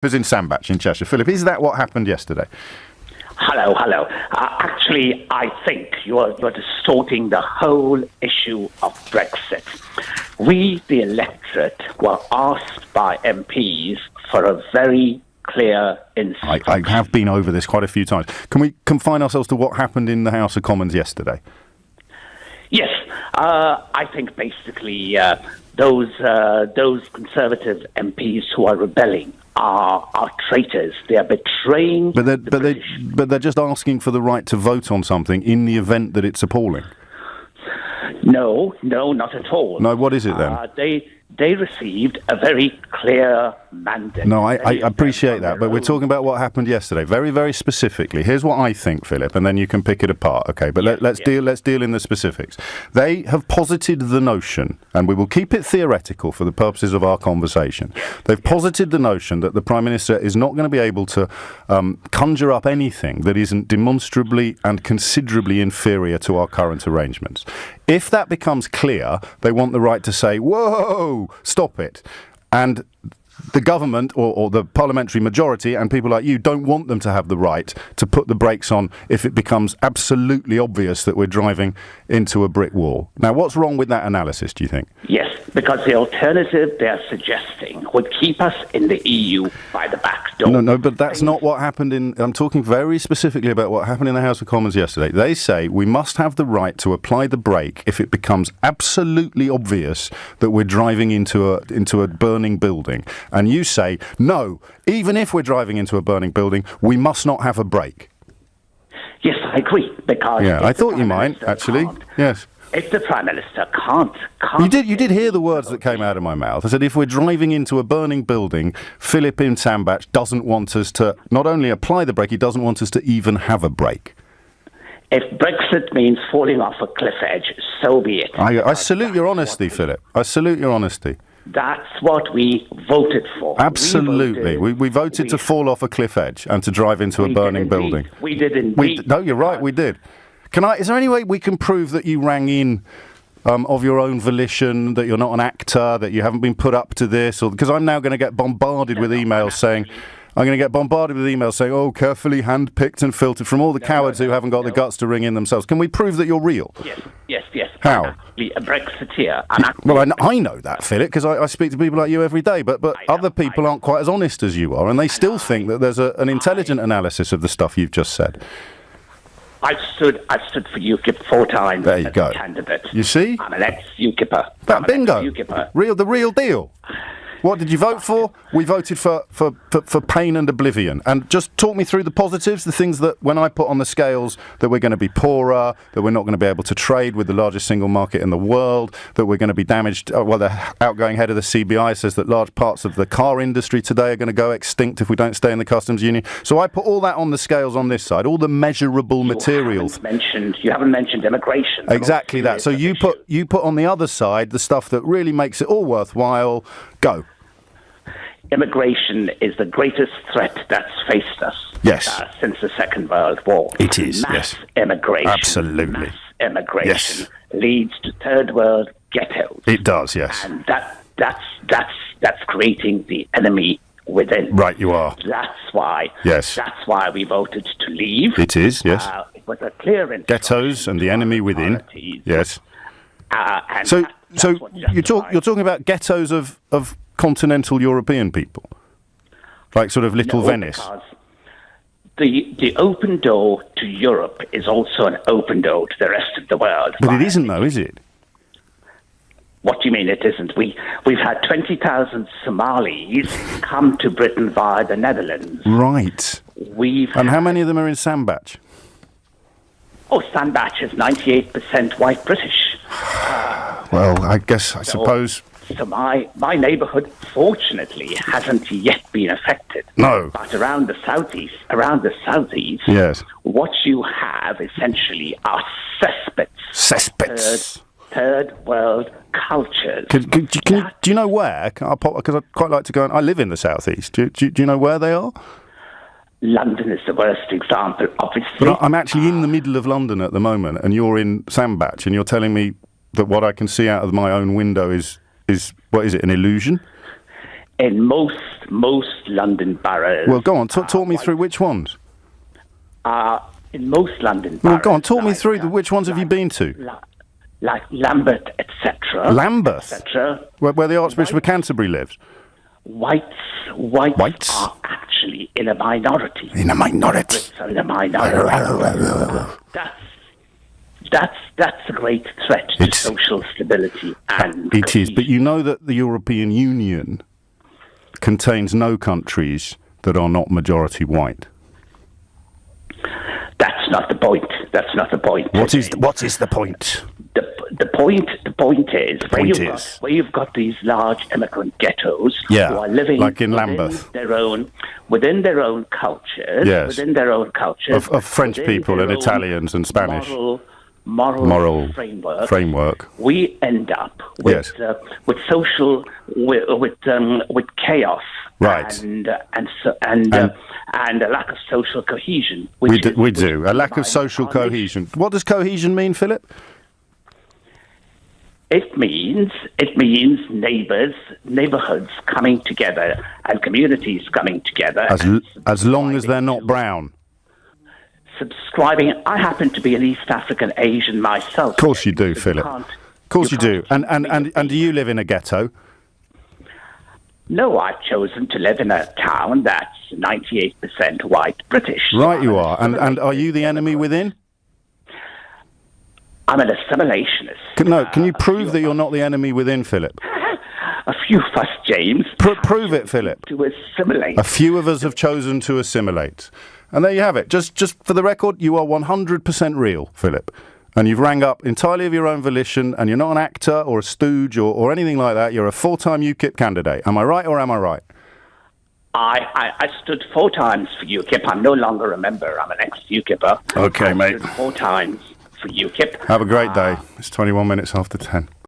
was in Sandbach in Cheshire. Philip, is that what happened yesterday? Hello. Actually, I think you're distorting the whole issue of Brexit. We, the electorate, were asked by MPs for a very clear instruction. I have been over this quite a few times. Can we confine ourselves to what happened in the House of Commons yesterday? Yes, I think basically those Conservative MPs who are rebelling are traitors. They are betraying. But they're just asking for the right to vote on something in the event that it's appalling. No, not at all. No, what is it then? They received a very clear mandate. No, I appreciate that, but we're talking about what happened yesterday, very, very specifically. Here's what I think, Philip, and then you can pick it apart, okay? But let's deal in the specifics. They have posited the notion, and we will keep it theoretical for the purposes of our conversation. They've posited the notion that the Prime Minister is not going to be able to conjure up anything that isn't demonstrably and considerably inferior to our current arrangements. If that becomes clear, they want the right to say, whoa, stop it. And the government or the parliamentary majority and people like you don't want them to have the right to put the brakes on if it becomes absolutely obvious that we're driving into a brick wall. Now, what's wrong with that analysis, do you think? Yes, because the alternative they're suggesting would keep us in the EU by the back door. No, but that's not what happened I'm talking very specifically about what happened in the House of Commons yesterday. They say we must have the right to apply the brake if it becomes absolutely obvious that we're driving into a burning building. And you say, no, even if we're driving into a burning building, we must not have a brake. Yes, I agree. Because I thought you might, actually. Yes. If the Prime Minister can't... You did hear the words that came out of my mouth. I said, if we're driving into a burning building, Philip in Sandbach doesn't want us to not only apply the brake, he doesn't want us to even have a brake. If Brexit means falling off a cliff edge, so be it. I salute your honesty, Philip. I salute your honesty. That's what we voted for. Absolutely. We voted to fall off a cliff edge and to drive into a burning building. We did indeed. No, you're right, we did. Is there any way we can prove that you rang in of your own volition, that you're not an actor, that you haven't been put up to this? Because I'm now going to get bombarded with emails saying... oh, carefully handpicked and filtered from all the cowards who haven't got the guts to ring in themselves. Can we prove that you're real? Yes. How? I'm actually a Brexiteer. Well, I know that, Philip, because I speak to people like you every day, but other people aren't quite as honest as you are, and they still think that there's an intelligent analysis of the stuff you've just said. I've stood for UKIP 4 times there you as go. a candidate. You see? I'm an ex-UKIPper. Bingo. The real deal. What did you vote for? We voted for pain and oblivion. And just talk me through the positives, the things that when I put on the scales that we're going to be poorer, that we're not going to be able to trade with the largest single market in the world, that we're going to be damaged. The outgoing head of the CBI says that large parts of the car industry today are going to go extinct if we don't stay in the customs union. So I put all that on the scales on this side, all the measurable materials. You haven't mentioned immigration. Exactly that. So you put on the other side the stuff that really makes it all worthwhile. Go. Immigration is the greatest threat that's faced us since the Second World War. It is, mass immigration. Absolutely. Mass immigration leads to third world ghettos. It does, yes. And that's creating the enemy within. Right, you are. That's why. Yes. That's why we voted to leave. It is, yes. It was a clear ghettos and the enemy within. Yes. And so you're talking about ghettos of continental European people, like sort of Little Venice. The open door to Europe is also an open door to the rest of the world. But it isn't, though, is it? What do you mean it isn't? We've had 20,000 Somalis come to Britain via the Netherlands. Right. And how many of them are in Sandbach? Sandbach is 98% white British. Well, I suppose... So my neighbourhood, fortunately, hasn't yet been affected. No. But around the southeast, yes, what you have essentially are cesspits. Third world cultures. Do you know where? Because I'd quite like to go. I live in the southeast. Do you know where they are? London is the worst example, obviously. But I'm actually in the middle of London at the moment, and you're in Sandbach, and you're telling me that what I can see out of my own window is what is it, an illusion? in most London boroughs. Well, go on. Talk me through which ones. In most London boroughs. Well, go on. Talk me through which ones have you been to? Like Lambeth, etc. Lambeth, etc. Where the Archbishop of Canterbury lives. Whites are actually in a minority. In a minority. In a minority. That's a great threat to social stability and it is, but you know that the European Union contains no countries that are not majority white. That's not the point. That's not the point. What is the point? The point is where you've got these large immigrant ghettos who are living like in Lambeth, within their own cultures, within their own cultures of French people and Italians and Spanish moral framework. We end up with social with chaos, right, and a lack of social cohesion. We do a lack of social cohesion. What does cohesion mean, Philip? It means neighbourhoods coming together and communities coming together. As long as they're not brown. Subscribing. I happen to be an East African Asian myself. Of course you do, Philip. Of course you do. And do you live in a ghetto? No, I've chosen to live in a town that's 98% white British. Right, you are. And are you the enemy within? I'm an assimilationist. Can you prove that you're not the enemy within, Philip? A few of us, James. Prove it, Philip. To assimilate. A few of us have chosen to assimilate. And there you have it. Just for the record, you are 100% real, Philip. And you've rang up entirely of your own volition, and you're not an actor or a stooge or anything like that. You're a 4-time UKIP candidate. Am I right or am I right? I stood 4 times for UKIP. I'm no longer a member. I'm an ex-UKIPper. Okay, mate. I stood 4 times for UKIP. Have a great day. It's 21 minutes after 10.